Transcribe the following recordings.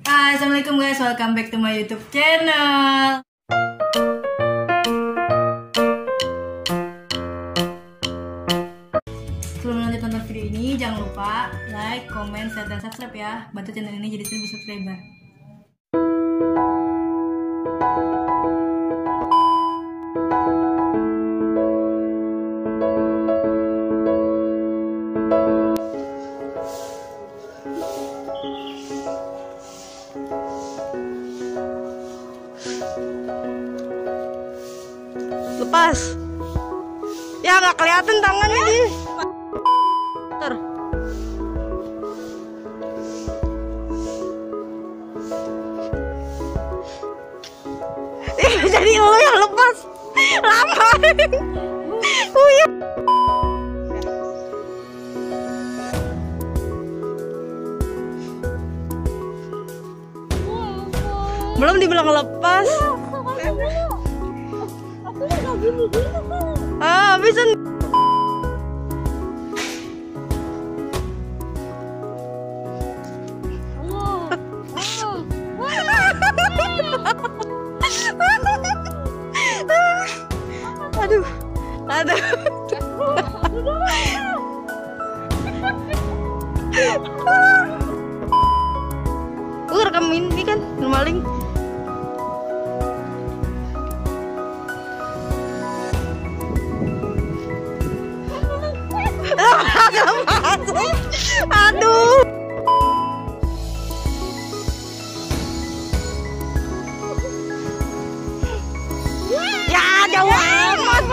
Hai, assalamualaikum guys, welcome back to my YouTube channel. Sebelum lanjut nonton video ini, jangan lupa like, comment, share, dan subscribe ya. Bantu channel ini jadi 1000 subscriber. Lepas. Ya nggak kelihatan tangannya ini. Ntar. Jadi lo yang lepas. Lama. Uyuh. Belum dibilang lepas. Ah, bisa. Aduh, aduh. Rekam ini kan maling. Aduh. Ya jauh amat.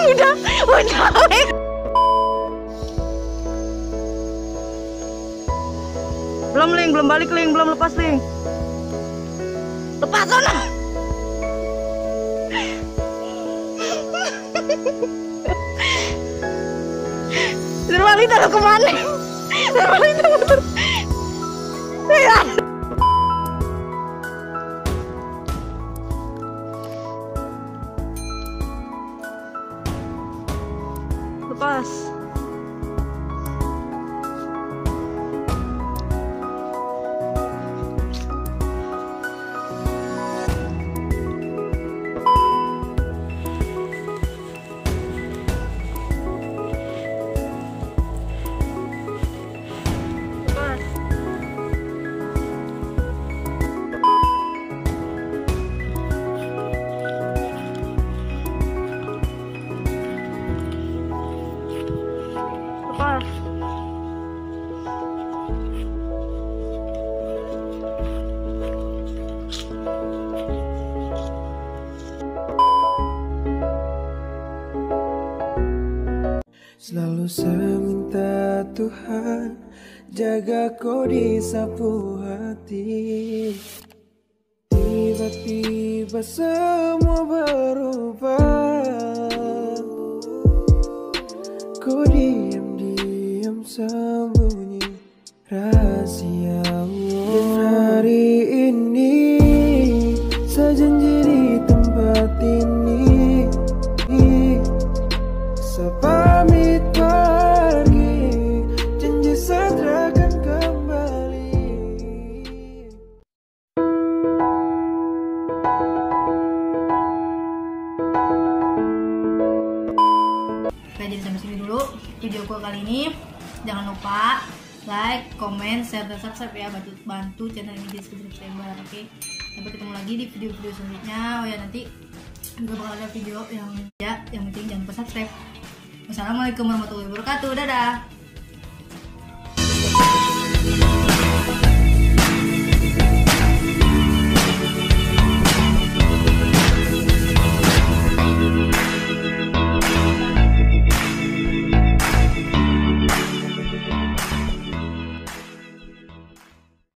Udah. Belum Ling, belum balik Ling, belum lepas Ling. Lepas sana. Terbalik taruh kemana? Terbalik taruh. Ya. Lepas. Selalu saya minta Tuhan jaga kau di sapu hati. Tiba-tiba semua berubah. Kau diam-diam sembunyi rahasia. Dan hari ini saya janji di tempat ini saya pamit pergi, janji saya akan kembali. Oke, jadi sampai sini dulu videoku kali ini. Jangan lupa like, comment, share, dan subscribe ya. Bantu channel ini jadi 1000 subscriber. Oke, sampai ketemu lagi di video-video selanjutnya. Oh ya, nanti juga bakal ada video yang penting jangan lupa subscribe. Wassalamualaikum warahmatullahi wabarakatuh. Dadah.